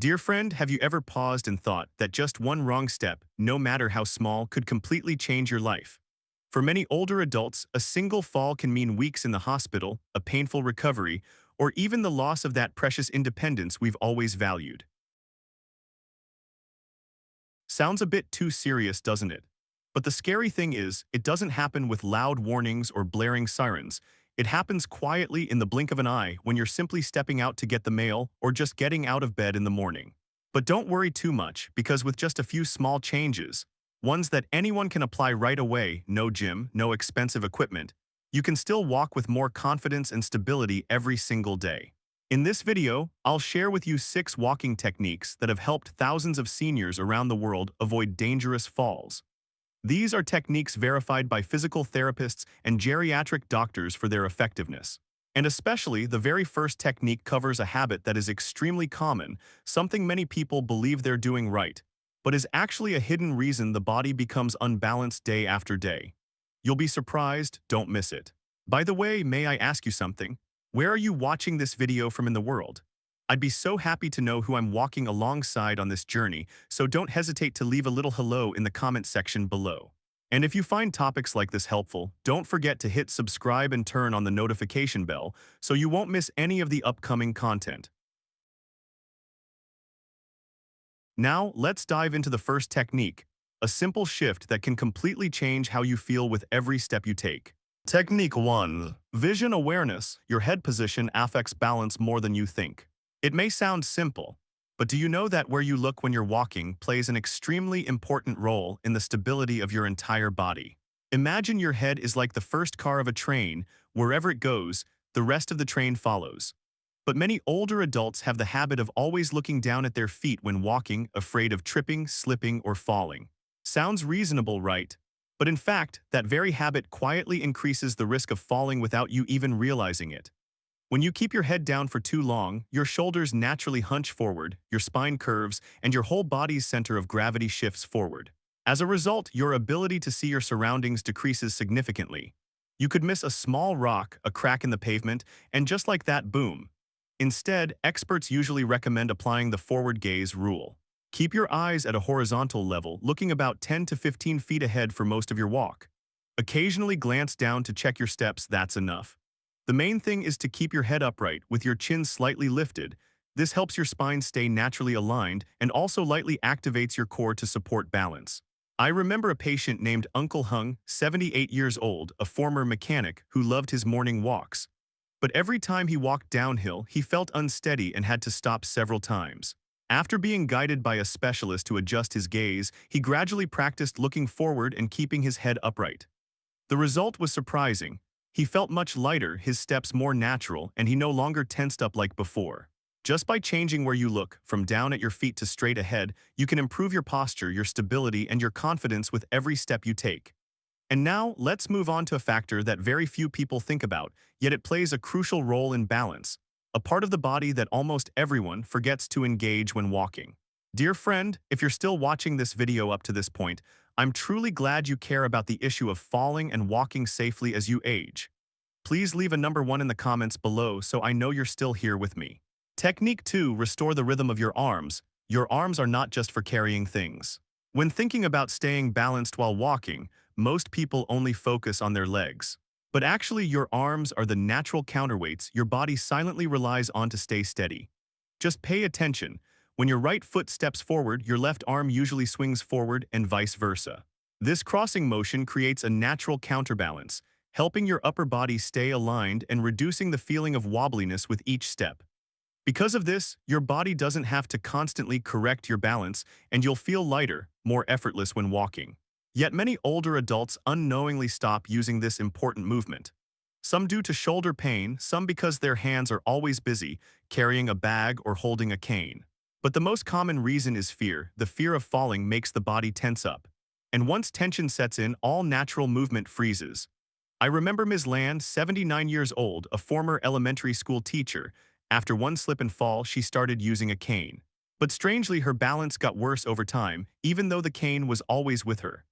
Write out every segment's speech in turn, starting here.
Dear friend, have you ever paused and thought that just one wrong step, no matter how small, could completely change your life? For many older adults, a single fall can mean weeks in the hospital, a painful recovery, or even the loss of that precious independence we've always valued. Sounds a bit too serious, doesn't it? But the scary thing is, it doesn't happen with loud warnings or blaring sirens. It happens quietly in the blink of an eye when you're simply stepping out to get the mail or just getting out of bed in the morning. But don't worry too much, because with just a few small changes, ones that anyone can apply right away, no gym, no expensive equipment, you can still walk with more confidence and stability every single day. In this video, I'll share with you 6 walking techniques that have helped thousands of seniors around the world avoid dangerous falls. These are techniques verified by physical therapists and geriatric doctors for their effectiveness. And especially, the very first technique covers a habit that is extremely common, something many people believe they're doing right, but is actually a hidden reason the body becomes unbalanced day after day. You'll be surprised, don't miss it. By the way, may I ask you something? Where are you watching this video from in the world? I'd be so happy to know who I'm walking alongside on this journey, so don't hesitate to leave a little hello in the comment section below. And if you find topics like this helpful, don't forget to hit subscribe and turn on the notification bell so you won't miss any of the upcoming content. Now, let's dive into the first technique, a simple shift that can completely change how you feel with every step you take. Technique 1. Vision awareness. Your head position affects balance more than you think. It may sound simple, but do you know that where you look when you're walking plays an extremely important role in the stability of your entire body? Imagine your head is like the first car of a train. Wherever it goes, the rest of the train follows. But many older adults have the habit of always looking down at their feet when walking, afraid of tripping, slipping, or falling. Sounds reasonable, right? But in fact, that very habit quietly increases the risk of falling without you even realizing it. When you keep your head down for too long, your shoulders naturally hunch forward, your spine curves, and your whole body's center of gravity shifts forward. As a result, your ability to see your surroundings decreases significantly. You could miss a small rock, a crack in the pavement, and just like that, boom. Instead, experts usually recommend applying the forward gaze rule. Keep your eyes at a horizontal level, looking about 10 to 15 feet ahead for most of your walk. Occasionally glance down to check your steps, that's enough. The main thing is to keep your head upright, with your chin slightly lifted. This helps your spine stay naturally aligned and also lightly activates your core to support balance. I remember a patient named Uncle Hung, 78 years old, a former mechanic who loved his morning walks. But every time he walked downhill, he felt unsteady and had to stop several times. After being guided by a specialist to adjust his gaze, he gradually practiced looking forward and keeping his head upright. The result was surprising. He felt much lighter, his steps more natural, and he no longer tensed up like before. Just by changing where you look, from down at your feet to straight ahead, you can improve your posture, your stability, and your confidence with every step you take. And now, let's move on to a factor that very few people think about, yet it plays a crucial role in balance, a part of the body that almost everyone forgets to engage when walking. Dear friend, if you're still watching this video up to this point, I'm truly glad you care about the issue of falling and walking safely as you age. Please leave a number 1 in the comments below so I know you're still here with me. Technique 2. Restore the rhythm of your arms. Your arms are not just for carrying things. When thinking about staying balanced while walking, most people only focus on their legs. But actually, your arms are the natural counterweights your body silently relies on to stay steady. Just pay attention. When your right foot steps forward, your left arm usually swings forward and vice versa. This crossing motion creates a natural counterbalance, helping your upper body stay aligned and reducing the feeling of wobbliness with each step. Because of this, your body doesn't have to constantly correct your balance, and you'll feel lighter, more effortless when walking. Yet many older adults unknowingly stop using this important movement. Some due to shoulder pain, some because their hands are always busy, carrying a bag or holding a cane. But the most common reason is fear. The fear of falling makes the body tense up. And once tension sets in, all natural movement freezes. I remember Ms. Land, 79 years old, a former elementary school teacher. After one slip and fall, she started using a cane. But strangely, her balance got worse over time, even though the cane was always with her.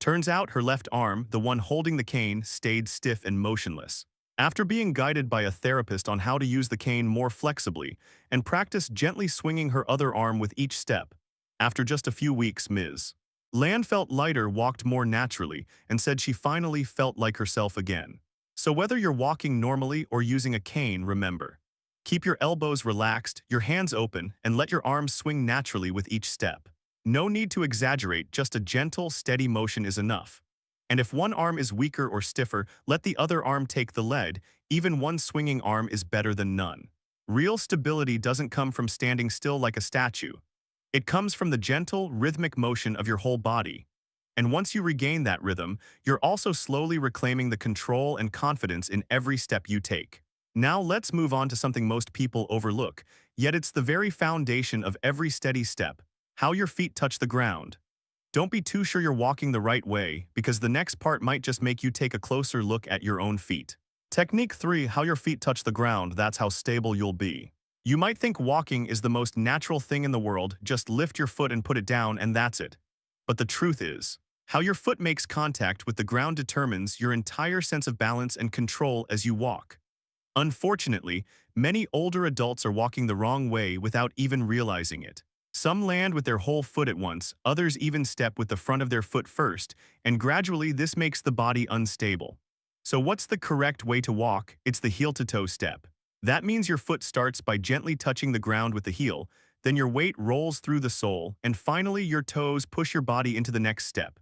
Turns out her left arm, the one holding the cane, stayed stiff and motionless. After being guided by a therapist on how to use the cane more flexibly and practice gently swinging her other arm with each step, after just a few weeks, Ms. Land felt lighter, walked more naturally, and said she finally felt like herself again. So whether you're walking normally or using a cane, remember, keep your elbows relaxed, your hands open, and let your arms swing naturally with each step. No need to exaggerate, just a gentle, steady motion is enough. And if one arm is weaker or stiffer, let the other arm take the lead. Even one swinging arm is better than none. Real stability doesn't come from standing still like a statue. It comes from the gentle, rhythmic motion of your whole body. And once you regain that rhythm, you're also slowly reclaiming the control and confidence in every step you take. Now let's move on to something most people overlook, yet it's the very foundation of every steady step: how your feet touch the ground. Don't be too sure you're walking the right way, because the next part might just make you take a closer look at your own feet. Technique 3: How your feet touch the ground, that's how stable you'll be. You might think walking is the most natural thing in the world, just lift your foot and put it down and that's it. But the truth is, how your foot makes contact with the ground determines your entire sense of balance and control as you walk. Unfortunately, many older adults are walking the wrong way without even realizing it. Some land with their whole foot at once, others even step with the front of their foot first, and gradually this makes the body unstable. So what's the correct way to walk? It's the heel-to-toe step. That means your foot starts by gently touching the ground with the heel, then your weight rolls through the sole, and finally your toes push your body into the next step.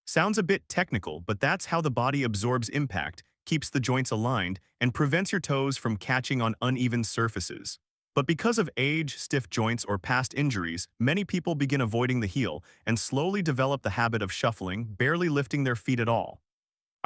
Sounds a bit technical, but that's how the body absorbs impact, keeps the joints aligned, and prevents your toes from catching on uneven surfaces. But because of age, stiff joints, or past injuries, many people begin avoiding the heel and slowly develop the habit of shuffling, barely lifting their feet at all.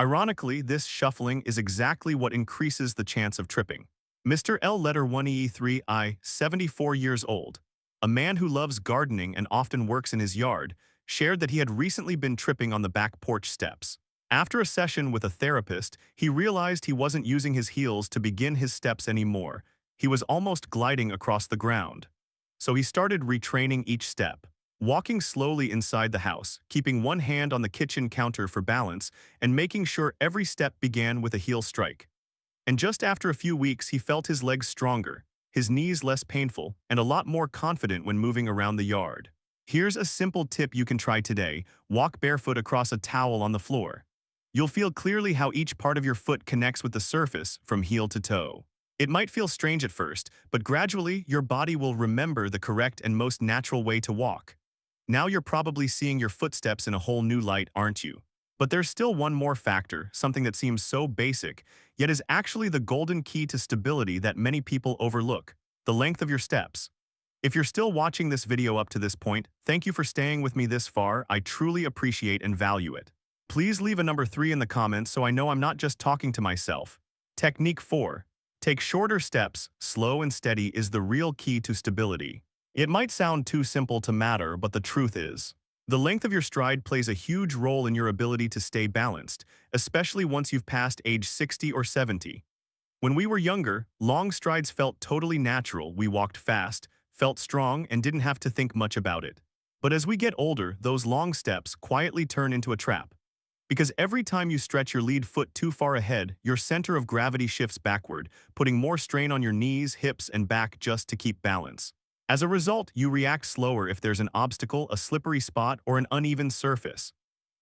Ironically, this shuffling is exactly what increases the chance of tripping. Mr. L. Letter 1E3I, 74 years old, a man who loves gardening and often works in his yard, shared that he had recently been tripping on the back porch steps. After a session with a therapist, he realized he wasn't using his heels to begin his steps anymore. He was almost gliding across the ground. So he started retraining each step, walking slowly inside the house, keeping one hand on the kitchen counter for balance, and making sure every step began with a heel strike. And just after a few weeks, he felt his legs stronger, his knees less painful, and a lot more confident when moving around the yard. Here's a simple tip you can try today: walk barefoot across a towel on the floor. You'll feel clearly how each part of your foot connects with the surface from heel to toe. It might feel strange at first, but gradually your body will remember the correct and most natural way to walk. Now you're probably seeing your footsteps in a whole new light, aren't you? But there's still one more factor, something that seems so basic, yet is actually the golden key to stability that many people overlook: the length of your steps. If you're still watching this video up to this point, thank you for staying with me this far. I truly appreciate and value it. Please leave a number 3 in the comments so I know I'm not just talking to myself. Technique 4. Take shorter steps. Slow and steady is the real key to stability. It might sound too simple to matter, but the truth is, the length of your stride plays a huge role in your ability to stay balanced, especially once you've passed age 60 or 70. When we were younger, long strides felt totally natural. We walked fast, felt strong, and didn't have to think much about it. But as we get older, those long steps quietly turn into a trap. Because every time you stretch your lead foot too far ahead, your center of gravity shifts backward, putting more strain on your knees, hips, and back just to keep balance. As a result, you react slower if there's an obstacle, a slippery spot, or an uneven surface.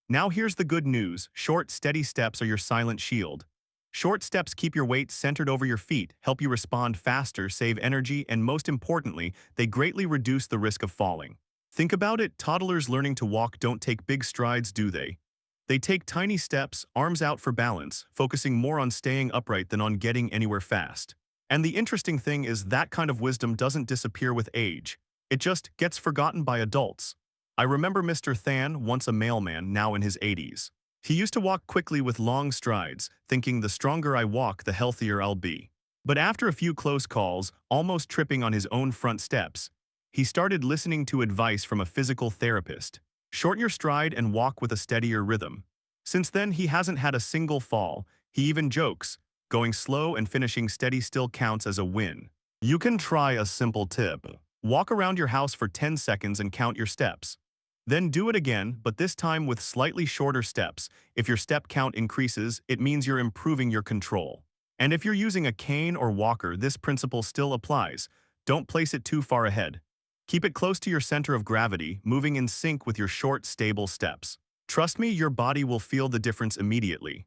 Now here's the good news: short, steady steps are your silent shield. Short steps keep your weight centered over your feet, help you respond faster, save energy, and most importantly, they greatly reduce the risk of falling. Think about it: toddlers learning to walk don't take big strides, do they? They take tiny steps, arms out for balance, focusing more on staying upright than on getting anywhere fast. And the interesting thing is that kind of wisdom doesn't disappear with age. It just gets forgotten by adults. I remember Mr. Than, once a mailman, now in his 80s. He used to walk quickly with long strides, thinking the stronger I walk, the healthier I'll be. But after a few close calls, almost tripping on his own front steps, he started listening to advice from a physical therapist. Shorten your stride and walk with a steadier rhythm. Since then, he hasn't had a single fall. He even jokes, going slow and finishing steady still counts as a win. You can try a simple tip. Walk around your house for 10 seconds and count your steps. Then do it again, but this time with slightly shorter steps. If your step count increases, it means you're improving your control. And if you're using a cane or walker, this principle still applies. Don't place it too far ahead. Keep it close to your center of gravity, moving in sync with your short, stable steps. Trust me, your body will feel the difference immediately.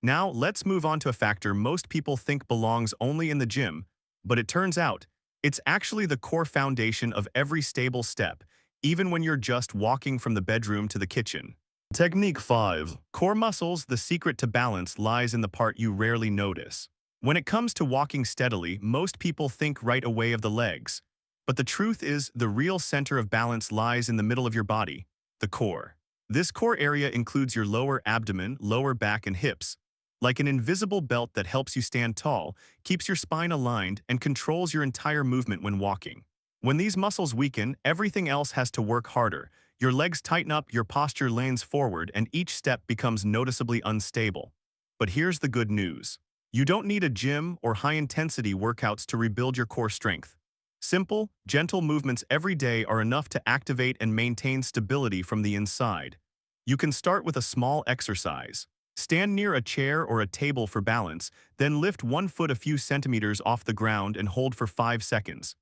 Now, let's move on to a factor most people think belongs only in the gym, but it turns out, it's actually the core foundation of every stable step, even when you're just walking from the bedroom to the kitchen. Technique 5. Core muscles. The secret to balance lies in the part you rarely notice. When it comes to walking steadily, most people think right away of the legs. But the truth is, the real center of balance lies in the middle of your body, the core. This core area includes your lower abdomen, lower back, and hips. Like an invisible belt that helps you stand tall, keeps your spine aligned, and controls your entire movement when walking. When these muscles weaken, everything else has to work harder. Your legs tighten up, your posture leans forward, and each step becomes noticeably unstable. But here's the good news. You don't need a gym or high-intensity workouts to rebuild your core strength. Simple, gentle movements every day are enough to activate and maintain stability from the inside. You can start with a small exercise. Stand near a chair or a table for balance, then lift one foot a few centimeters off the ground and hold for 5 seconds.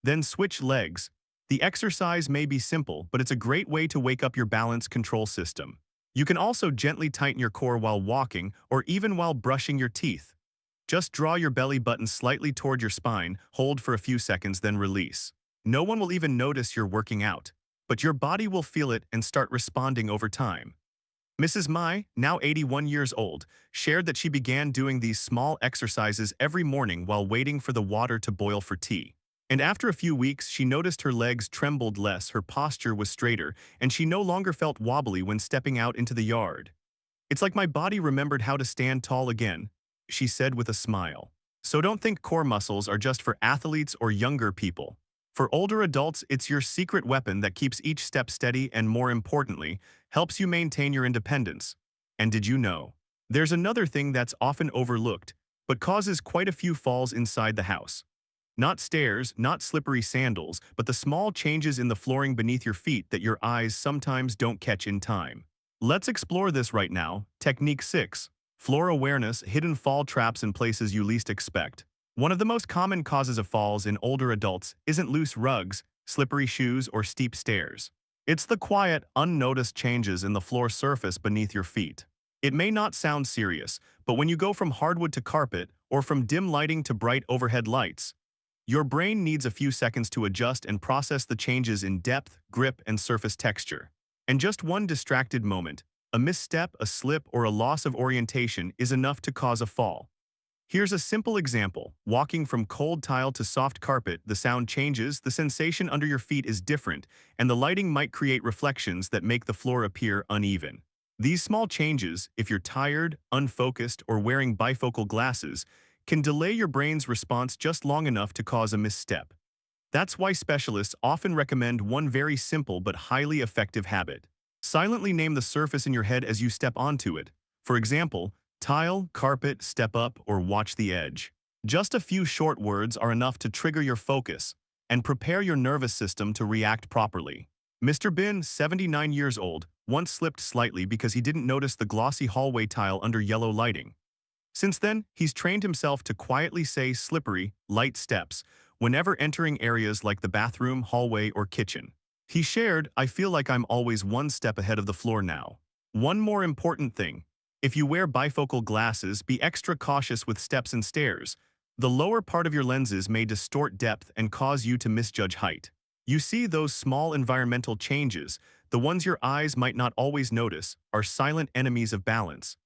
Then switch legs. The exercise may be simple, but it's a great way to wake up your balance control system. You can also gently tighten your core while walking or even while brushing your teeth. Just draw your belly button slightly toward your spine, hold for a few seconds, then release. No one will even notice you're working out, but your body will feel it and start responding over time. Mrs. Mai, now 81 years old, shared that she began doing these small exercises every morning while waiting for the water to boil for tea. And after a few weeks, she noticed her legs trembled less, her posture was straighter, and she no longer felt wobbly when stepping out into the yard. "It's like my body remembered how to stand tall again," she said with a smile. So don't think core muscles are just for athletes or younger people. For older adults, it's your secret weapon that keeps each step steady and, more importantly, helps you maintain your independence. And did you know? There's another thing that's often overlooked, but causes quite a few falls inside the house. Not stairs, not slippery sandals, but the small changes in the flooring beneath your feet that your eyes sometimes don't catch in time. Let's explore this right now. Technique 6. Floor awareness. Hidden fall traps in places you least expect. One of the most common causes of falls in older adults isn't loose rugs, slippery shoes, or steep stairs. It's the quiet, unnoticed changes in the floor surface beneath your feet. It may not sound serious, but when you go from hardwood to carpet, or from dim lighting to bright overhead lights, your brain needs a few seconds to adjust and process the changes in depth, grip, and surface texture. And just one distracted moment, a misstep, a slip, or a loss of orientation is enough to cause a fall. Here's a simple example. Walking from cold tile to soft carpet, the sound changes, the sensation under your feet is different, and the lighting might create reflections that make the floor appear uneven. These small changes, if you're tired, unfocused, or wearing bifocal glasses, can delay your brain's response just long enough to cause a misstep. That's why specialists often recommend one very simple but highly effective habit. Silently name the surface in your head as you step onto it. For example, tile, carpet, step up, or watch the edge. Just a few short words are enough to trigger your focus and prepare your nervous system to react properly. Mr. Bin, 79 years old, once slipped slightly because he didn't notice the glossy hallway tile under yellow lighting. Since then, he's trained himself to quietly say slippery, light steps whenever entering areas like the bathroom, hallway, or kitchen. He shared, "I feel like I'm always one step ahead of the floor now." One more important thing. If you wear bifocal glasses, be extra cautious with steps and stairs. The lower part of your lenses may distort depth and cause you to misjudge height. You see, those small environmental changes, the ones your eyes might not always notice, are silent enemies of balance.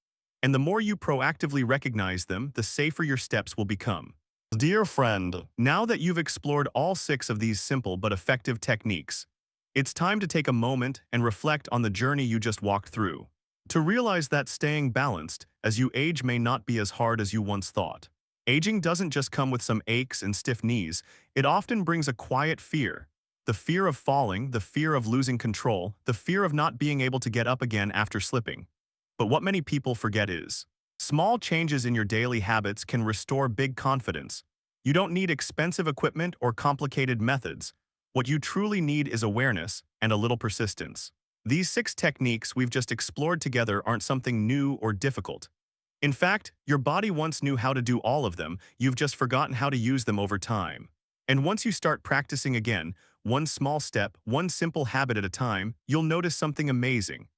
And the more you proactively recognize them, the safer your steps will become. Dear friend, now that you've explored all 6 of these simple but effective techniques, it's time to take a moment and reflect on the journey you just walked through. To realize that staying balanced as you age may not be as hard as you once thought. Aging doesn't just come with some aches and stiff knees, it often brings a quiet fear. The fear of falling, the fear of losing control, the fear of not being able to get up again after slipping. But what many people forget is, small changes in your daily habits can restore big confidence. You don't need expensive equipment or complicated methods. What you truly need is awareness and a little persistence. These 6 techniques we've just explored together aren't something new or difficult. In fact, your body once knew how to do all of them, you've just forgotten how to use them over time. And once you start practicing again, one small step, one simple habit at a time, you'll notice something amazing.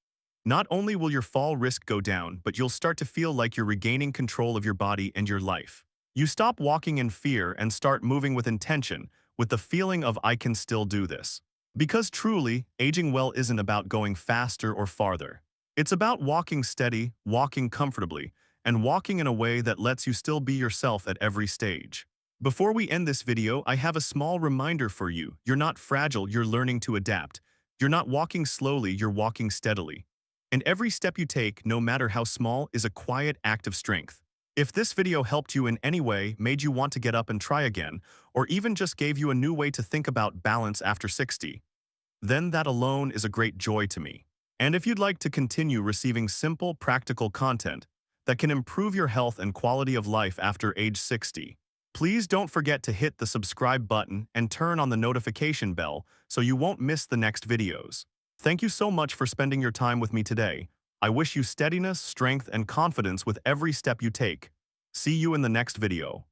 Not only will your fall risk go down, but you'll start to feel like you're regaining control of your body and your life. You stop walking in fear and start moving with intention, with the feeling of I can still do this. Because truly, aging well isn't about going faster or farther. It's about walking steady, walking comfortably, and walking in a way that lets you still be yourself at every stage. Before we end this video, I have a small reminder for you. You're not fragile, you're learning to adapt. You're not walking slowly, you're walking steadily. And every step you take, no matter how small, is a quiet act of strength. If this video helped you in any way, made you want to get up and try again, or even just gave you a new way to think about balance after 60, then that alone is a great joy to me. And if you'd like to continue receiving simple, practical content that can improve your health and quality of life after age 60, please don't forget to hit the subscribe button and turn on the notification bell so you won't miss the next videos. Thank you so much for spending your time with me today. I wish you steadiness, strength, and confidence with every step you take. See you in the next video.